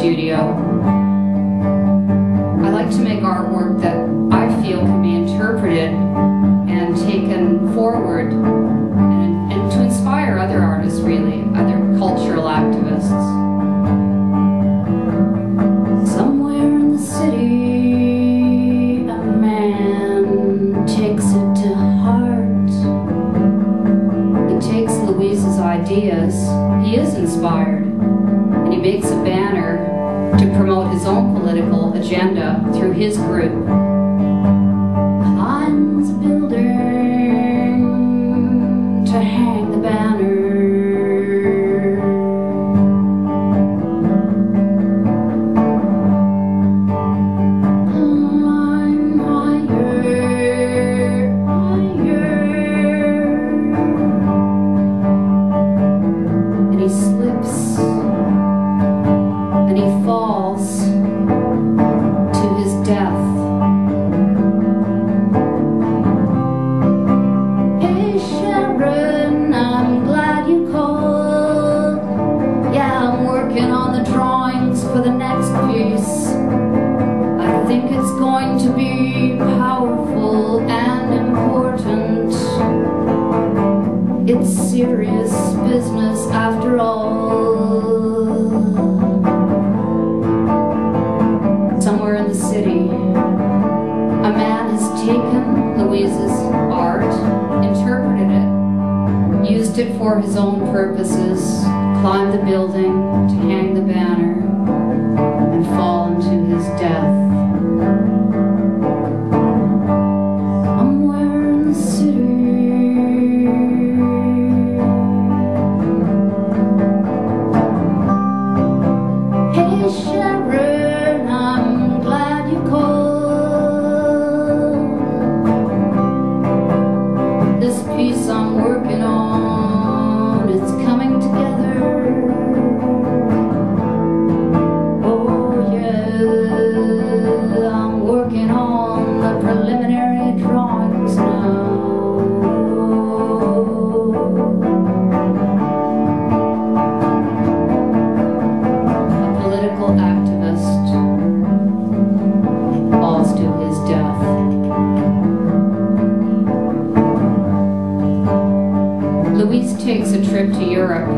studio. I like to make artwork that I feel can be interpreted and taken forward and to inspire other artists, really, other cultural activists. Somewhere in the city, a man takes it to heart. He takes Louise's ideas. He is inspired, and he makes a banner to promote his own political agenda through his group. Climbs a building to hang the banner. Climb higher, higher. And he slips and he falls to his death. Hey Sharon, I'm glad you called. Yeah, I'm working on the drawings for the next piece. I think it's going to be powerful and important. It's serious business after all. Somewhere in the city, a man has taken Louise's art, interpreted it, used it for his own purposes, climbed the building to hang the banner, and fallen to his death. Somewhere in the city, hey Sharon, I'm glad you called. This piece I'm working on, it's coming together. Oh yeah, I'm working on the preliminary drawings now. A political activist falls to his death. Louise takes a trip to Europe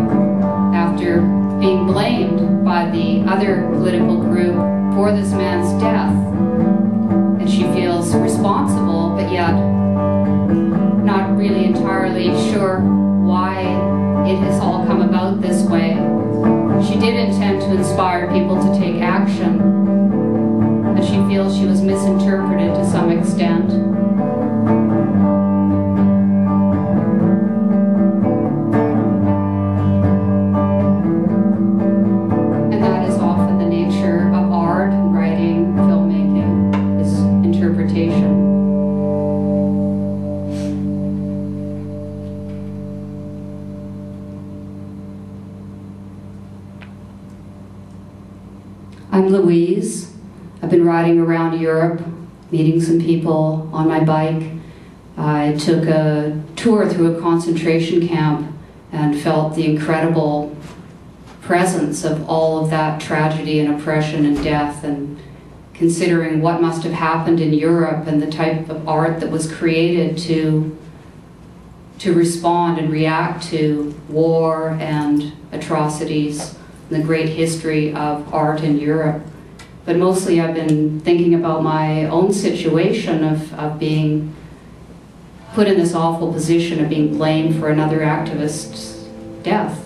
after being blamed by the other political group for this man's death. And she feels responsible, but yet not really entirely sure why it has all come about this way. She did intend to inspire people to take action, but she feels she was misinterpreted to some extent. And that is often the nature of art, writing, filmmaking, is interpretation. I'm Louise. I've been riding around Europe, meeting some people on my bike. I took a tour through a concentration camp and felt the incredible presence of all of that tragedy and oppression and death, and considering what must have happened in Europe and the type of art that was created to respond and react to war and atrocities, the great history of art in Europe. But mostly I've been thinking about my own situation of being put in this awful position of being blamed for another activist's death.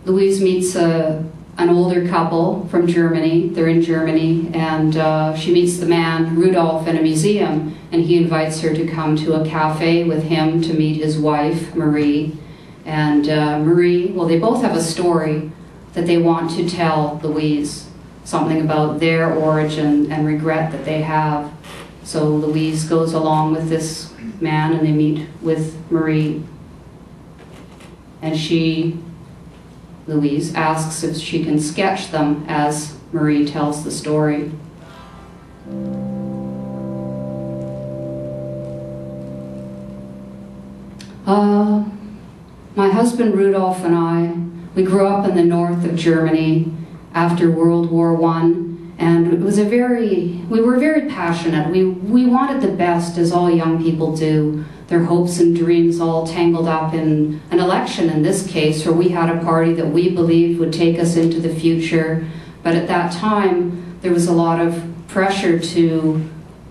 Louise meets an older couple from Germany. They're in Germany, and she meets the man, Rudolph, in a museum, and he invites her to come to a cafe with him to meet his wife, Marie. And Marie, well, they both have a story that they want to tell Louise, something about their origin and regret that they have. So Louise goes along with this man and they meet with Marie. And Louise asks if she can sketch them as Marie tells the story. My husband Rudolph and I We grew up in the north of Germany after World War I, and it was we were very passionate. We wanted the best, as all young people do, their hopes and dreams all tangled up in an election in this case, where we had a party that we believed would take us into the future. But at that time, there was a lot of pressure to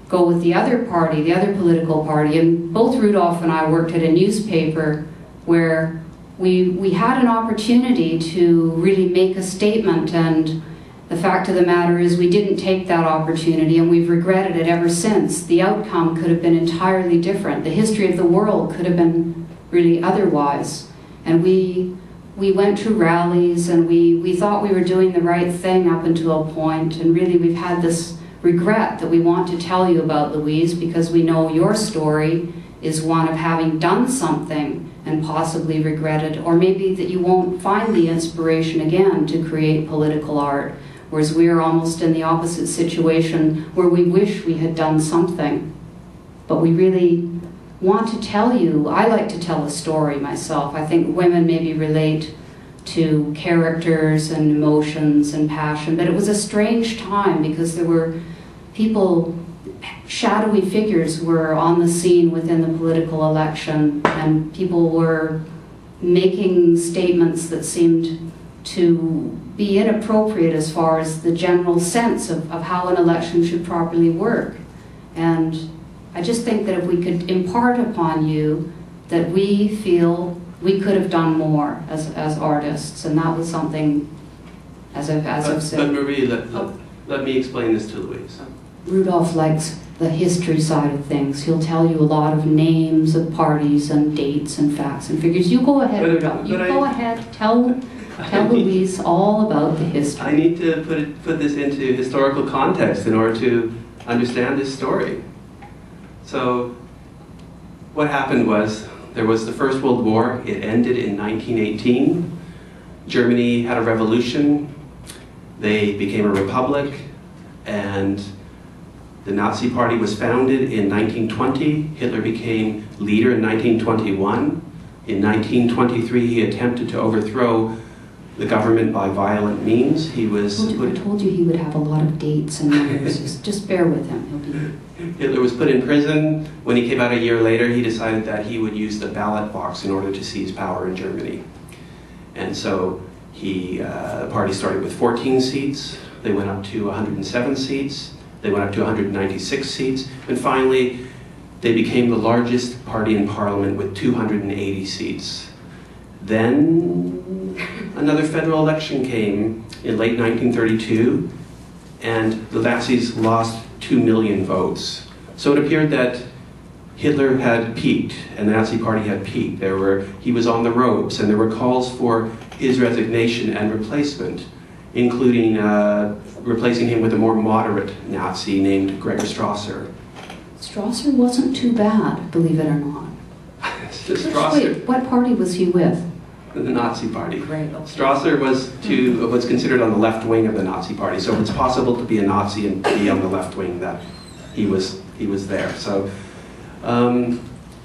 go with the other party, the other political party. And both Rudolph and I worked at a newspaper where we had an opportunity to really make a statement, and the fact of the matter is we didn't take that opportunity, and we've regretted it ever since. The outcome could have been entirely different. The history of the world could have been really otherwise. And we went to rallies, and we thought we were doing the right thing up until a point, and really we've had this regret that we want to tell you about, Louise, because we know your story is one of having done something and possibly regretted, or maybe that you won't find the inspiration again to create political art, whereas we are almost in the opposite situation where we wish we had done something. But we really want to tell you, I like to tell a story myself. I think women maybe relate to characters and emotions and passion, but it was a strange time because there were people, shadowy figures were on the scene within the political election, and people were making statements that seemed to be inappropriate as far as the general sense of how an election should properly work. And I just think that if we could impart upon you that we feel we could have done more as artists, and that was something, as I've said. But Marie, let me explain this to Louise. Rudolph likes the history side of things. He'll tell you a lot of names of parties and dates and facts and figures. You go ahead, Rudolph. You go ahead. Tell Louise all about the history. I need to put this into historical context in order to understand this story. So, what happened was, there was the First World War. It ended in 1918. Germany had a revolution. They became a republic, and the Nazi Party was founded in 1920. Hitler became leader in 1921. In 1923, he attempted to overthrow the government by violent means. He was... I told you he would have a lot of dates and numbers. just bear with him. Hitler was put in prison. When he came out a year later, he decided that he would use the ballot box in order to seize power in Germany. And so the party started with 14 seats. They went up to 107 seats. They went up to 196 seats. And finally, they became the largest party in parliament with 280 seats. Then another federal election came in late 1932, and the Nazis lost 2 million votes. So it appeared that Hitler had peaked, and the Nazi Party had peaked. He was on the ropes, and there were calls for his resignation and replacement, including replacing him with a more moderate Nazi named Gregor Strasser. Strasser wasn't too bad, believe it or not. Wait, what party was he with? The Nazi Party. Right, okay. Strasser was considered on the left wing of the Nazi Party, so it's possible to be a Nazi and be on the left wing that he was there. So,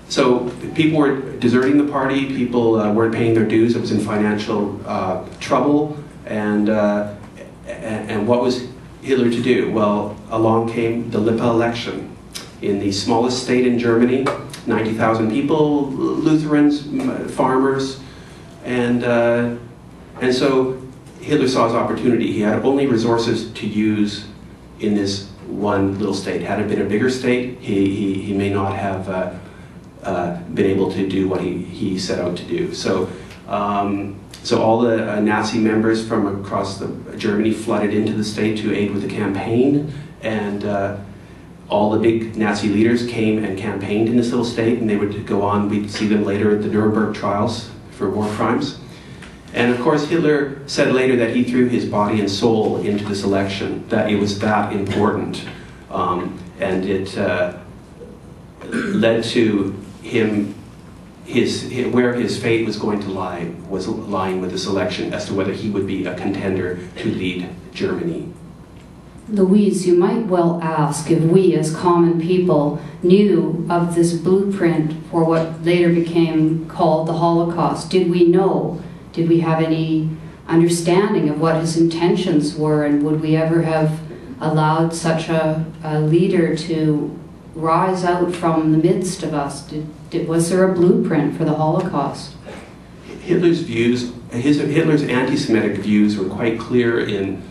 so people were deserting the party. People weren't paying their dues. It was in financial trouble, and what was Hitler to do? Well, along came the Lippe election in the smallest state in Germany. 90,000 people, Lutherans, farmers, and so Hitler saw his opportunity. He had only resources to use in this one little state. Had it been a bigger state, he may not have been able to do what he set out to do. So, so all the Nazi members from across Germany flooded into the state to aid with the campaign, and all the big Nazi leaders came and campaigned in this little state, and they would go on. We'd see them later at the Nuremberg trials for war crimes. And of course, Hitler said later that he threw his body and soul into this election, that it was that important. And it led to him, where his fate was going to lie, was lying with this election as to whether he would be a contender to lead Germany. Louise, you might well ask if we as common people knew of this blueprint for what later became called the Holocaust. Did we know? Did we have any understanding of what his intentions were, and would we ever have allowed such a leader to rise out from the midst of us? Was there a blueprint for the Holocaust? Hitler's views, Hitler's anti-Semitic views were quite clear in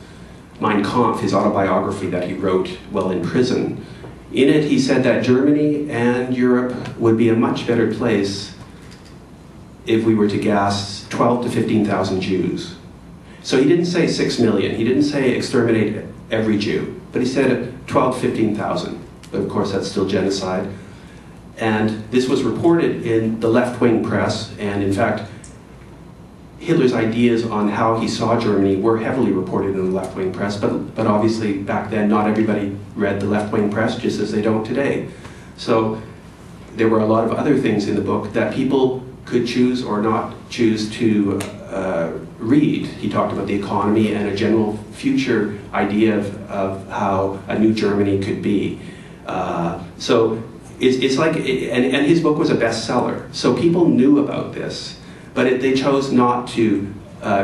Mein Kampf, his autobiography that he wrote while in prison. In it, he said that Germany and Europe would be a much better place if we were to gas 12 to 15,000 Jews. So he didn't say 6 million, he didn't say exterminate every Jew, but he said 12 to 15,000. But of course, that's still genocide. And this was reported in the left-wing press, and in fact, Hitler's ideas on how he saw Germany were heavily reported in the left-wing press, but obviously back then not everybody read the left-wing press, just as they don't today. So there were a lot of other things in the book that people could choose or not choose to read. He talked about the economy and a general future idea of how a new Germany could be. So it's like, and his book was a bestseller, so people knew about this. But they chose not to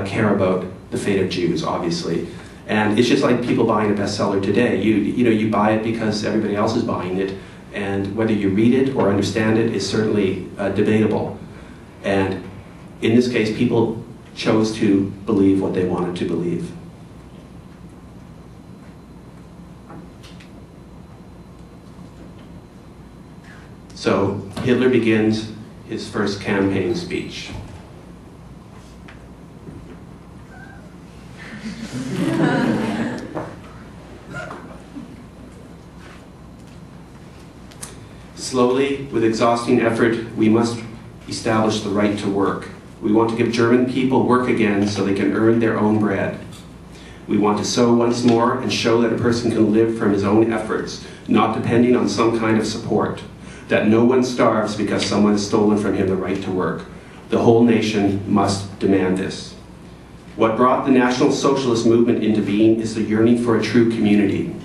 care about the fate of Jews, obviously. And it's just like people buying a bestseller today. You buy it because everybody else is buying it, and whether you read it or understand it is certainly debatable. And in this case, people chose to believe what they wanted to believe. So Hitler begins his first campaign speech. Slowly, with exhausting effort, we must establish the right to work. We want to give German people work again so they can earn their own bread. We want to sow once more and show that a person can live from his own efforts, not depending on some kind of support. That no one starves because someone has stolen from him the right to work. The whole nation must demand this. What brought the National Socialist movement into being is the yearning for a true community.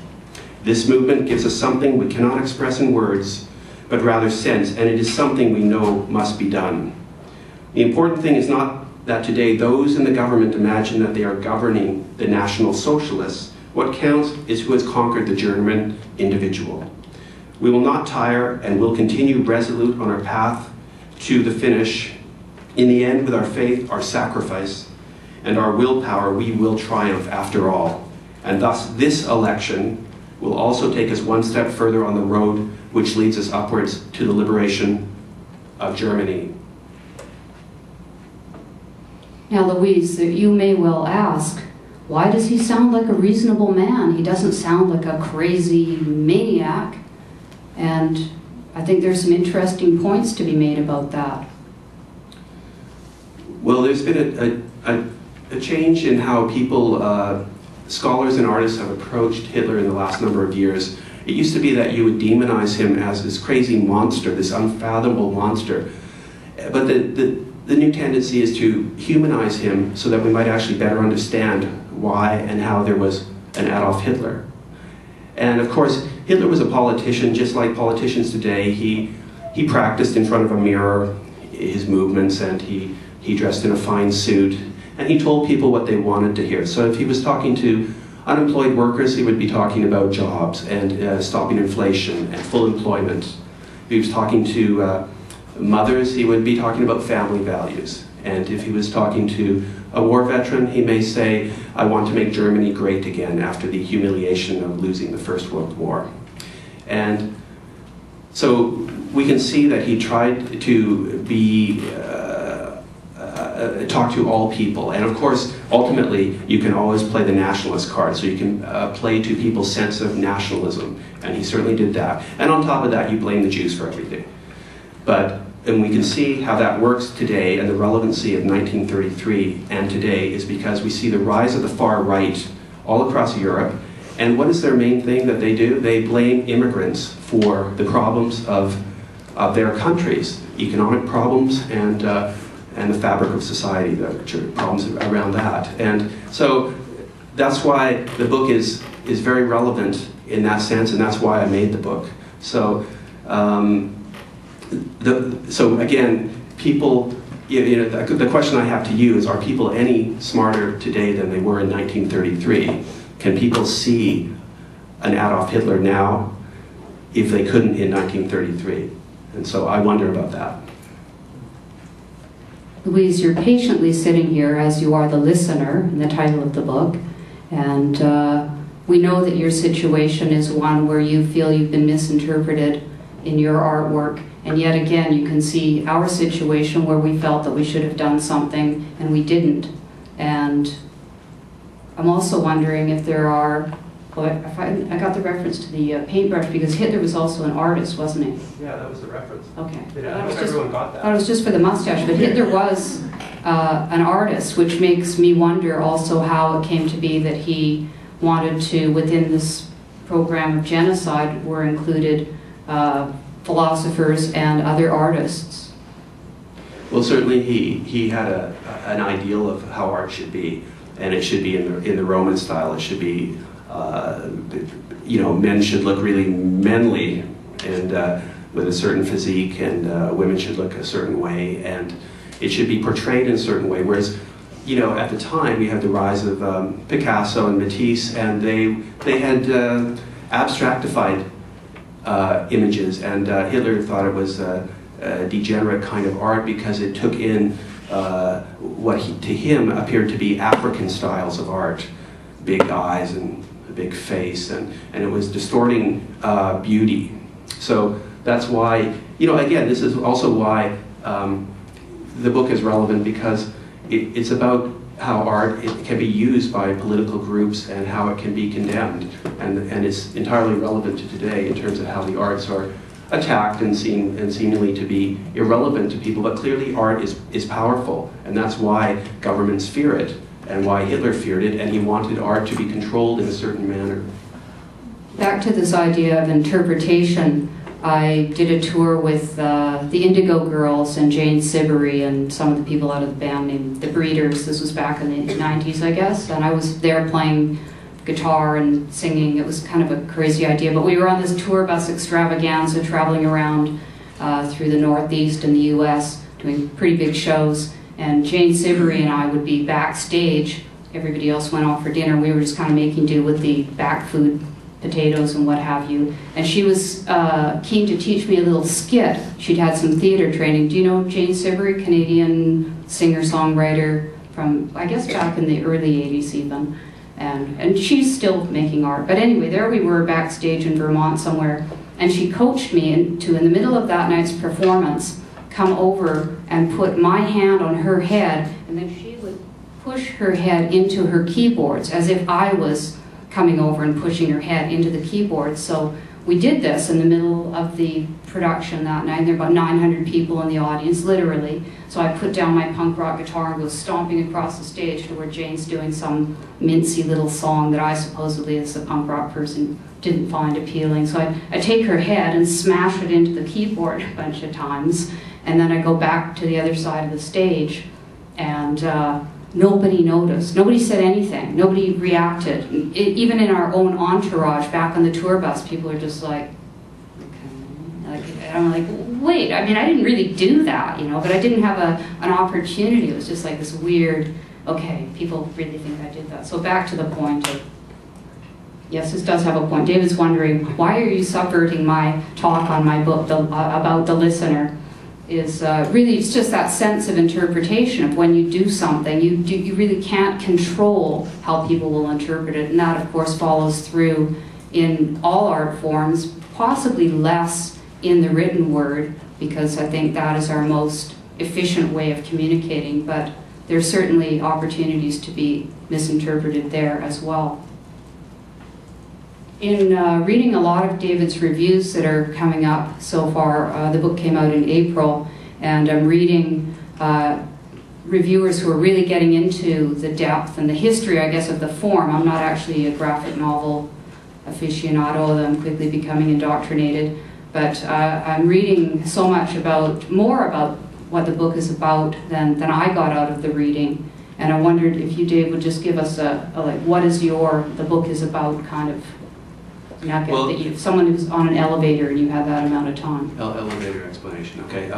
This movement gives us something we cannot express in words, but rather sense, and it is something we know must be done. The important thing is not that today those in the government imagine that they are governing the National Socialists. What counts is who has conquered the German individual. We will not tire and will continue resolute on our path to the finish. In the end, with our faith, our sacrifice, and our willpower, we will triumph after all. And thus, this election will also take us one step further on the road which leads us upwards to the liberation of Germany. Now, Louise, you may well ask, why does he sound like a reasonable man? He doesn't sound like a crazy maniac. And I think there's some interesting points to be made about that. Well, there's been a change in how people, scholars and artists have approached Hitler in the last number of years. It used to be that you would demonize him as this crazy monster, this unfathomable monster. But the new tendency is to humanize him so that we might actually better understand why and how there was an Adolf Hitler. And of course, Hitler was a politician, just like politicians today. He practiced in front of a mirror his movements, and he dressed in a fine suit, and he told people what they wanted to hear. So if he was talking to unemployed workers, he would be talking about jobs and stopping inflation and full employment. If he was talking to mothers, he would be talking about family values. And if he was talking to a war veteran, he may say, I want to make Germany great again after the humiliation of losing the First World War. And so we can see that he tried to be talk to all people. And of course, ultimately, you can always play the nationalist card, so you can play to people's sense of nationalism. And he certainly did that. And on top of that, you blame the Jews for everything. And we can see how that works today, and the relevancy of 1933 and today is because we see the rise of the far right all across Europe. And what is their main thing that they do? They blame immigrants for the problems of their countries, economic problems and the fabric of society, the problems around that. And so that's why the book is very relevant in that sense, and that's why I made the book. So, so again, people the question I have to you is, are people any smarter today than they were in 1933? Can people see an Adolf Hitler now if they couldn't in 1933? And so I wonder about that. Louise, you're patiently sitting here as you are the listener in the title of the book, and we know that your situation is one where you feel you've been misinterpreted in your artwork, and yet again you can see our situation where we felt that we should have done something and we didn't. And I'm also wondering if there are, well, I got the reference to the paintbrush because Hitler was also an artist, wasn't he? Yeah, that was the reference. Okay. Yeah, I hope everyone got that. That was just for the mustache, but Hitler was an artist, which makes me wonder also how it came to be that he wanted to, within this program of genocide, were included philosophers and other artists. Well, certainly he had an ideal of how art should be, and it should be in the Roman style. It should be, men should look really manly and with a certain physique, and women should look a certain way, and it should be portrayed in a certain way. Whereas, at the time we had the rise of Picasso and Matisse, and they had abstractified images, and Hitler thought it was a degenerate kind of art because it took in what to him appeared to be African styles of art, big eyes and a big face, and it was distorting beauty. So that's why, again, this is also why the book is relevant, because it's about how art can be used by political groups and how it can be condemned, and it's entirely relevant to today in terms of how the arts are attacked and seen and seemingly to be irrelevant to people. But clearly art is powerful, and that's why governments fear it, and why Hitler feared it, and he wanted art to be controlled in a certain manner. Back to this idea of interpretation, I did a tour with the Indigo Girls and Jane Siberry and some of the people out of the band named The Breeders. This was back in the 90s, I guess, and I was there playing guitar and singing. It was kind of a crazy idea, but we were on this tour bus extravaganza traveling around through the Northeast and the US doing pretty big shows, and Jane Siberry and I would be backstage. Everybody else went off for dinner. We were just kind of making do with the back food, potatoes and what have you, and she was keen to teach me a little skit. She'd had some theater training. Do you know Jane Siberry, Canadian singer-songwriter from, I guess, back in the early 80s even, and she's still making art. But anyway, there we were backstage in Vermont somewhere, and she coached me into, in the middle of that night's performance, come over and put my hand on her head, and then she would push her head into her keyboards as if I was coming over and pushing her head into the keyboard. So we did this in the middle of the production that night. There were about 900 people in the audience, literally. So I put down my punk rock guitar and go stomping across the stage to where Jane's doing some mincy little song that I supposedly, as a punk rock person, didn't find appealing. So I take her head and smash it into the keyboard a bunch of times, and then I go back to the other side of the stage, and nobody noticed. Nobody said anything. Nobody reacted. Even in our own entourage back on the tour bus, people are just like, okay. And I'm like, wait, I mean, I didn't really do that, but I didn't have an opportunity. It was just like this weird, okay, people really think I did that. So back to the point of, yes, this does have a point. David's wondering, why are you subverting my talk on my book about the listener? Is really, it's just that sense of interpretation of when you do something, you really can't control how people will interpret it, and that of course follows through in all art forms, possibly less in the written word, because I think that is our most efficient way of communicating, but there's certainly opportunities to be misinterpreted there as well. In reading a lot of David's reviews that are coming up so far, the book came out in April, and I'm reading reviewers who are really getting into the depth and the history, I guess, of the form. I'm not actually a graphic novel aficionado, although I'm quickly becoming indoctrinated, but I'm reading so much more about what the book is about than I got out of the reading. And I wondered if you, Dave, would just give us like, what is the book is about kind of. Well, that someone who's on an elevator and you have that amount of time. Elevator explanation, okay.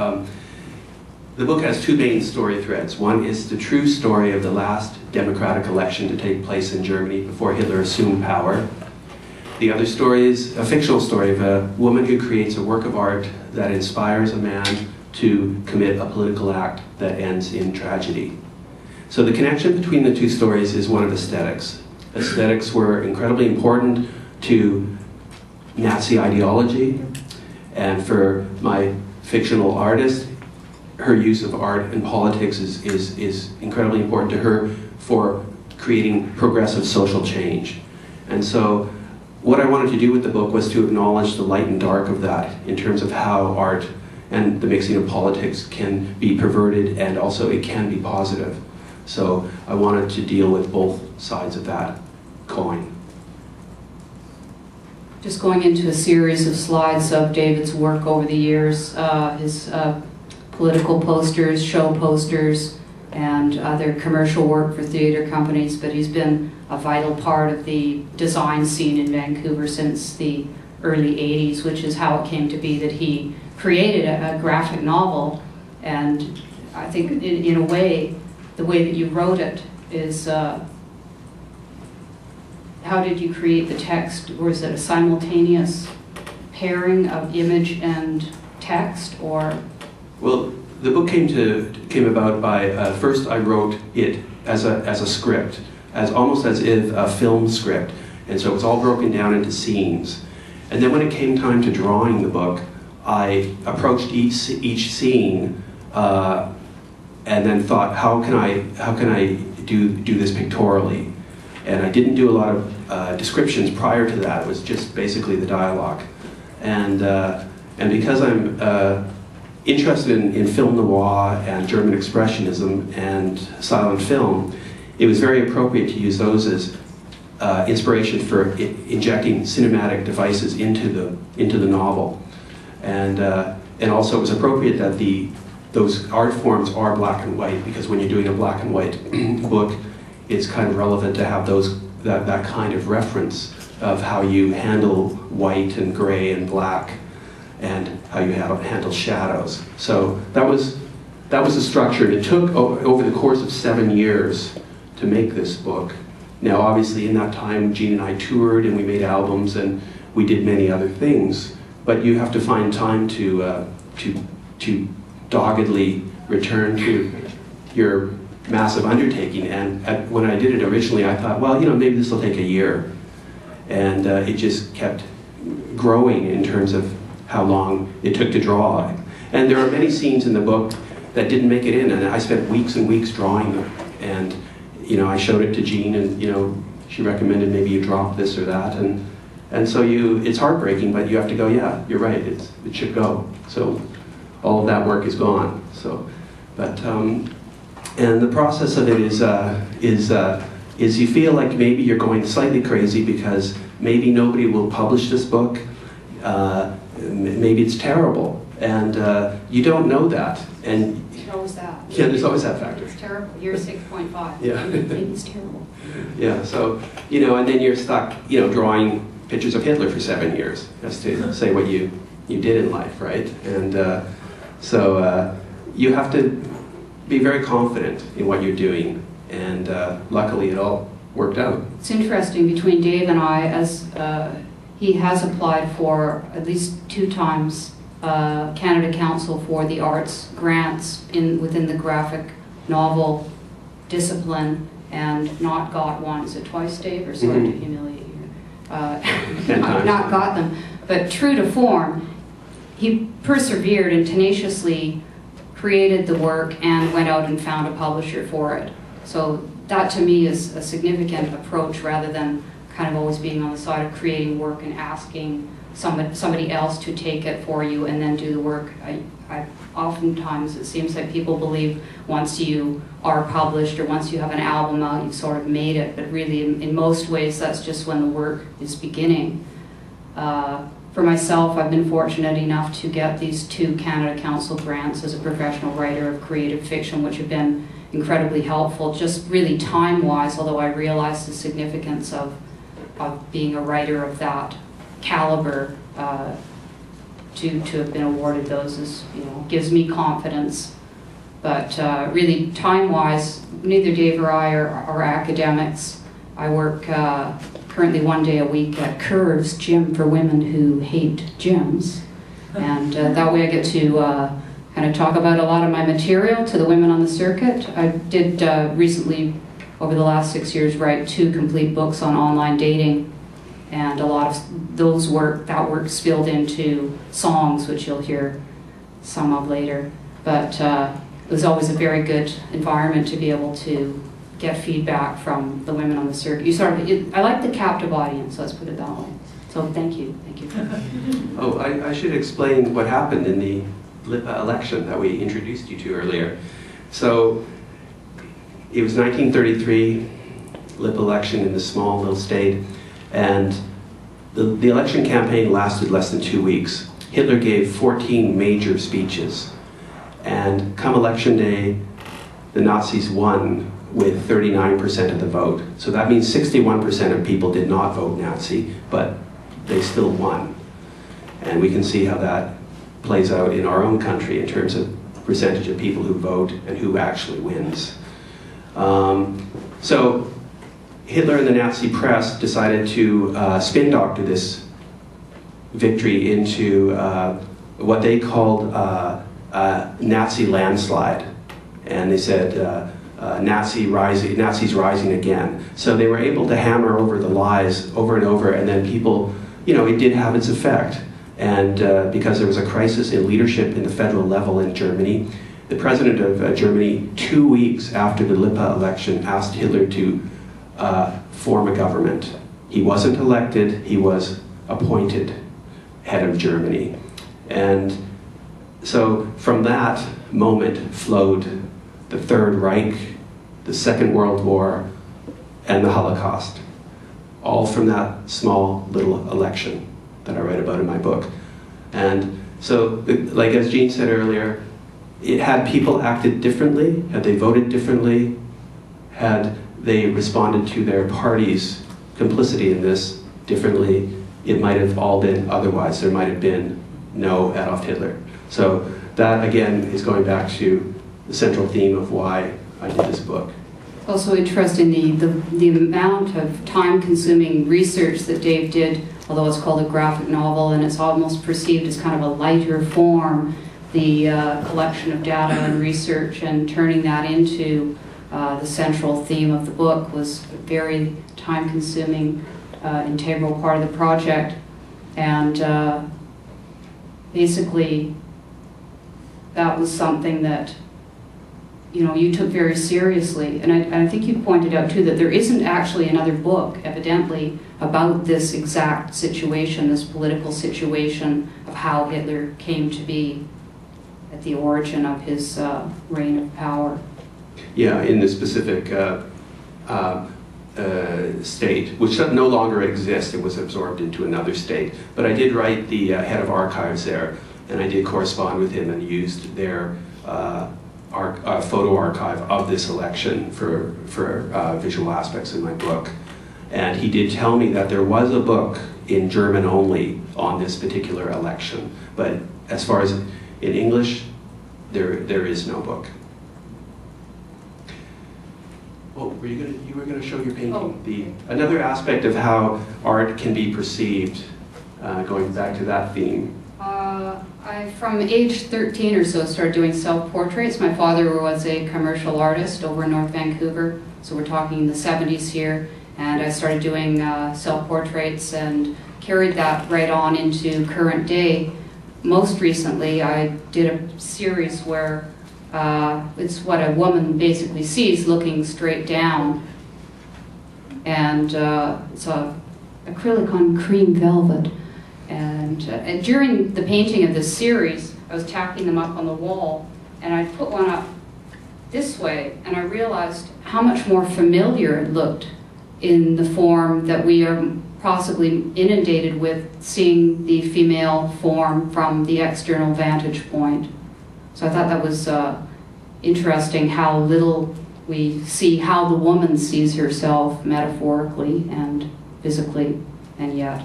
the book has two main story threads. One is the true story of the last democratic election to take place in Germany before Hitler assumed power. The other story is a fictional story of a woman who creates a work of art that inspires a man to commit a political act that ends in tragedy. So the connection between the two stories is one of aesthetics. Aesthetics were incredibly important to Nazi ideology, and for my fictional artist, her use of art and politics is incredibly important to her for creating progressive social change. And so what I wanted to do with the book was to acknowledge the light and dark of that in terms of how art and the mixing of politics can be perverted, and also it can be positive. So I wanted to deal with both sides of that coin. Just going into a series of slides of David's work over the years, his political posters, show posters, and other commercial work for theater companies, but he's been a vital part of the design scene in Vancouver since the early 80s, which is how it came to be that he created a graphic novel. And I think in a way, the way that you wrote it is, how did you create the text? Or is it a simultaneous pairing of image and text, or? Well, the book came about by, first I wrote it as a script, almost as if a film script. And so it was all broken down into scenes. And then when it came time to drawing the book, I approached each scene and then thought, how can I do this pictorially? And I didn't do a lot of descriptions prior to that. It was just basically the dialogue. And because I'm interested in film noir and German expressionism and silent film, it was very appropriate to use those as inspiration for injecting cinematic devices into the novel. And also it was appropriate that those art forms are black and white, because when you're doing a black and white book, it's kind of relevant to have that kind of reference of how you handle white and gray and black, and how you handle shadows. So that was the structure. It took over the course of 7 years to make this book. Now, obviously, in that time, Jean and I toured, and we made albums, and we did many other things. But you have to find time to doggedly return to your massive undertaking. And when I did it originally, I thought, well, maybe this will take a year. And it just kept growing in terms of how long it took to draw. And there are many scenes in the book that didn't make it in, and I spent weeks and weeks drawing them. And I showed it to Jean, and she recommended maybe you drop this or that, and so it's heartbreaking, but you have to go, yeah, you're right, it should go. So all of that work is gone. So, but and the process of it is you feel like maybe you're going slightly crazy because maybe nobody will publish this book. Maybe it's terrible, and you don't know that. And there's always that. Yeah, there's always that factor. It's terrible. You're 6.5. Yeah. Maybe it's terrible. Yeah. So and then you're stuck, drawing pictures of Hitler for 7 years, just to say what you did in life, right? And so you have to be very confident in what you're doing, and luckily it all worked out. It's interesting between Dave and I, as he has applied for at least 2 times Canada Council for the Arts grants within the graphic novel discipline, and not got one. Is it twice, Dave? Or sorry to humiliate you. 10 times. Not got them. But true to form, he persevered and tenaciously created the work and went out and found a publisher for it. So that to me is a significant approach, rather than kind of always being on the side of creating work and asking somebody else to take it for you and then do the work. Oftentimes it seems like people believe once you are published or once you have an album out, you've sort of made it, but really in most ways that's just when the work is beginning. For myself, I've been fortunate enough to get these 2 Canada Council grants as a professional writer of creative fiction, which have been incredibly helpful, just really time-wise, although I realize the significance of being a writer of that caliber. To have been awarded those is, gives me confidence But really, time-wise, neither Dave or I are academics. I work currently 1 day a week at Curves Gym for women who hate gyms. And that way I get to kind of talk about a lot of my material to the women on the circuit. I did recently, over the last 6 years, write 2 complete books on online dating. And a lot of that work spilled into songs, which you'll hear some of later. But it was always a very good environment to be able to get feedback from the women on the circuit. I like the captive audience, let's put it that way. So thank you. Oh, I should explain what happened in the LIPA election that we introduced you to earlier. So it was 1933, LIPA election in this small little state, and the election campaign lasted less than 2 weeks. Hitler gave 14 major speeches, and come election day, the Nazis won with 39% of the vote. So that means 61% of people did not vote Nazi, but they still won. And we can see how that plays out in our own country in terms of percentage of people who vote and who actually wins. So Hitler and the Nazi press decided to spin doctor this victory into what they called Nazi landslide. And they said, Nazis rising again. So they were able to hammer over the lies over and over, and then people, it did have its effect. And because there was a crisis in leadership in the federal level in Germany, the president of Germany, 2 weeks after the Lippe election, asked Hitler to form a government. He wasn't elected, he was appointed head of Germany. And so from that moment flowed the Third Reich, the Second World War, and the Holocaust. All from that small little election that I write about in my book. And so, like as Jean said earlier, had people acted differently, had they voted differently, had they responded to their party's complicity in this differently, it might have all been otherwise. There might have been no Adolf Hitler. So that, again, is going back to the central theme of why I did this book. Also interesting, the amount of time-consuming research that Dave did, although it's called a graphic novel and it's almost perceived as kind of a lighter form, the collection of data and research and turning that into the central theme of the book was a very time-consuming, integral part of the project. And basically, that was something that you took very seriously. And I think you pointed out too that there isn't actually another book, evidently, about this exact situation, this political situation of how Hitler came to be at the origin of his reign of power. Yeah, in the specific state, which no longer exists. It was absorbed into another state. But I did write the head of archives there, and I did correspond with him and used their photo archive of this election for visual aspects in my book. And he did tell me that there was a book in German only on this particular election. But as far as in English, there is no book. Oh, you were going to show your painting. Oh. Another aspect of how art can be perceived, going back to that theme. I, from age 13 or so, started doing self-portraits. My father was a commercial artist over in North Vancouver, so we're talking the 70s here, and I started doing self-portraits and carried that right on into current day. Most recently, I did a series where it's what a woman basically sees looking straight down, and it's a acrylic on cream velvet. And during the painting of this series, I was tacking them up on the wall, and I put one up this way, and I realized how much more familiar it looked in the form that we are possibly inundated with, seeing the female form from the external vantage point. So I thought that was interesting, how little we see how the woman sees herself metaphorically and physically, and yet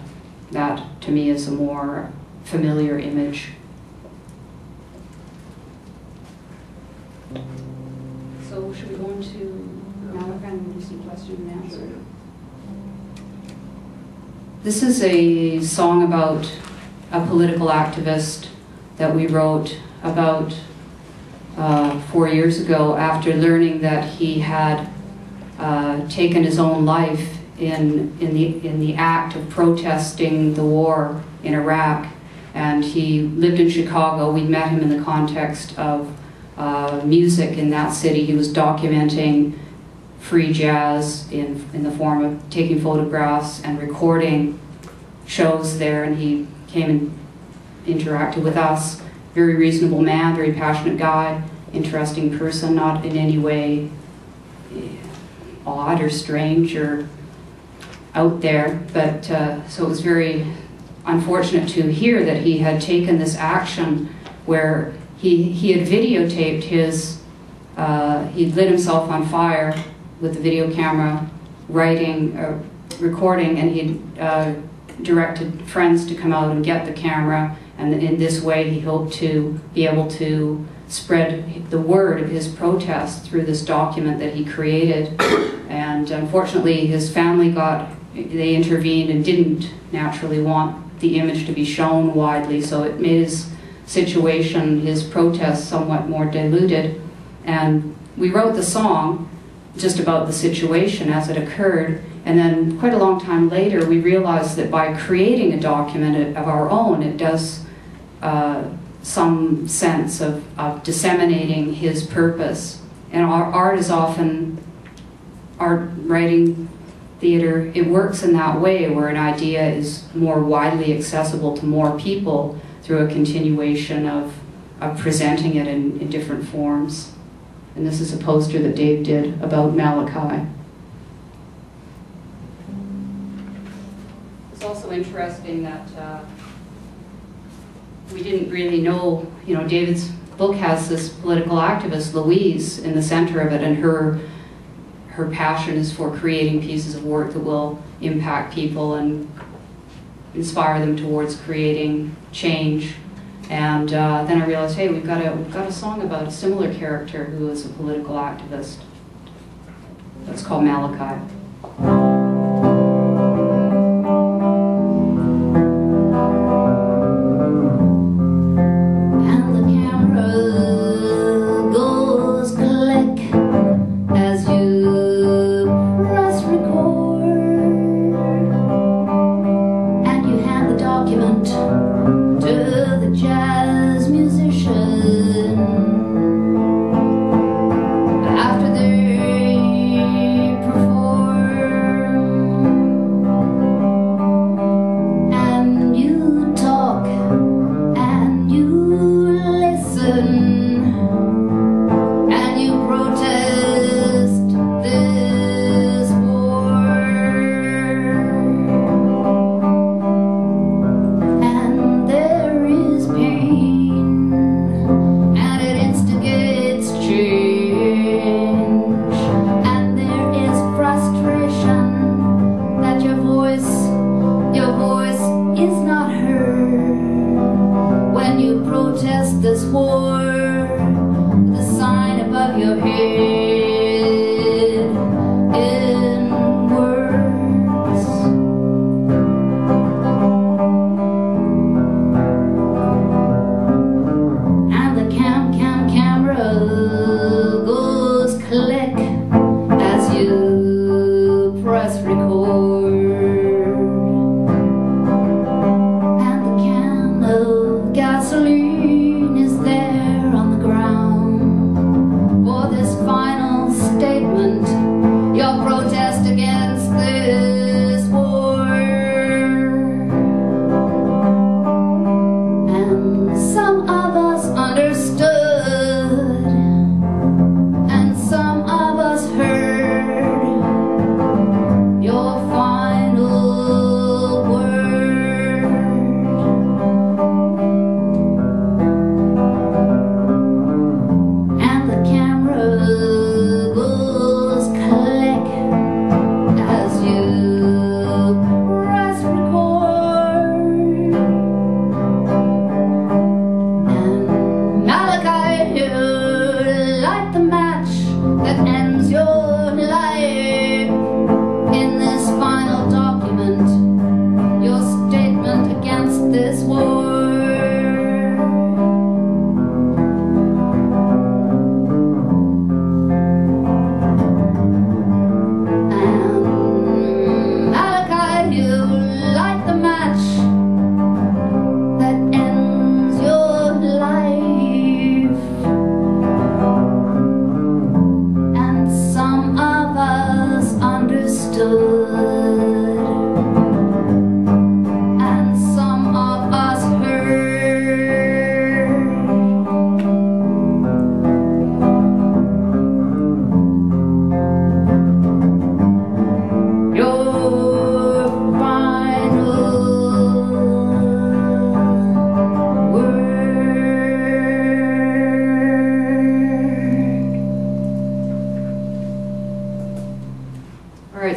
that, to me, is a more familiar image. to Malachi and receive question and answer. This is a song about a political activist that we wrote about 4 years ago after learning that he had taken his own life in the act of protesting the war in Iraq. And he lived in Chicago. We met him in the context of music in that city. He was documenting free jazz in the form of taking photographs and recording shows there, and he came and interacted with us. Very reasonable man, very passionate guy, interesting person, not in any way odd or strange or out there. But so it was very unfortunate to hear that he had taken this action where he had videotaped his, he'd lit himself on fire with the video camera, recording, and he'd directed friends to come out and get the camera, and in this way he hoped to be able to spread the word of his protest through this document that he created. And unfortunately his family they intervened and didn't naturally want the image to be shown widely, so it made his situation, his protest, somewhat more diluted. And we wrote the song just about the situation as it occurred, and then quite a long time later we realized that by creating a document of our own, it does some sense of disseminating his purpose. And our art is often, art, writing, theater, it works in that way where an idea is more widely accessible to more people through a continuation of presenting it in different forms. And this is a poster that Dave did about Malachi. It's also interesting that we didn't really know, David's book has this political activist, Louise, in the center of it, and her passion is for creating pieces of work that will impact people and inspire them towards creating change. And then I realized, hey, we've got a song about a similar character who is a political activist. That's called Malachi.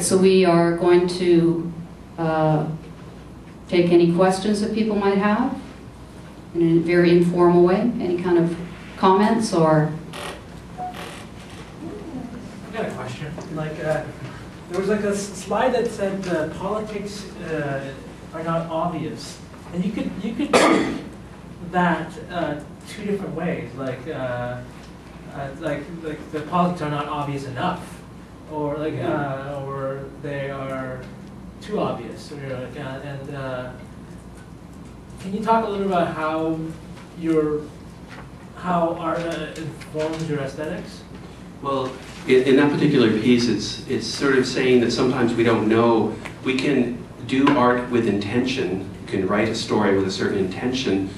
so we are going to take any questions that people might have in a very informal way. Any kind of comments or? I got a question. Like, there was like a slide that said politics are not obvious, and you could take that two different ways. Like the politics are not obvious enough, or like or they are too obvious. Or like, can you talk a little about how art informs your aesthetics? Well, in that particular piece, it's sort of saying that sometimes we don't know. We can do art with intention. You can write a story with a certain intention,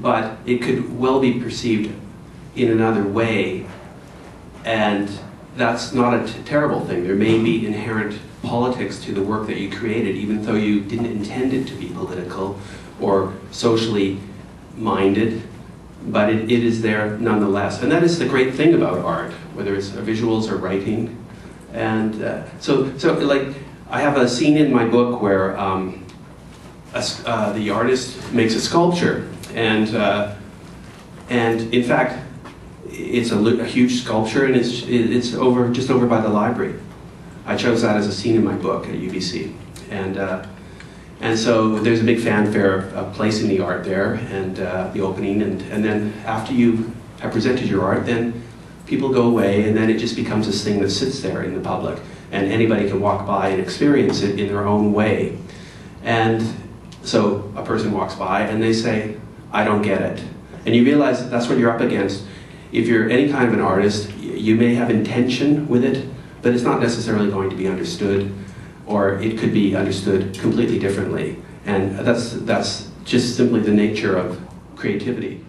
but it could well be perceived in another way, and that's not a terrible thing. There may be inherent politics to the work that you created, even though you didn't intend it to be political or socially minded, but it is there nonetheless. And that is the great thing about art, whether it's visuals or writing. And so like, I have a scene in my book where the artist makes a sculpture, and in fact, it's a huge sculpture, and it's just over by the library. I chose that as a scene in my book at UBC, and so there's a big fanfare of placing the art there, and the opening, and then after you have presented your art, then people go away, and then it just becomes this thing that sits there in the public, and anybody can walk by and experience it in their own way. And so a person walks by and they say, "I don't get it." And you realize that that's what you're up against. If you're any kind of an artist, you may have intention with it, but it's not necessarily going to be understood, or it could be understood completely differently. And that's just simply the nature of creativity.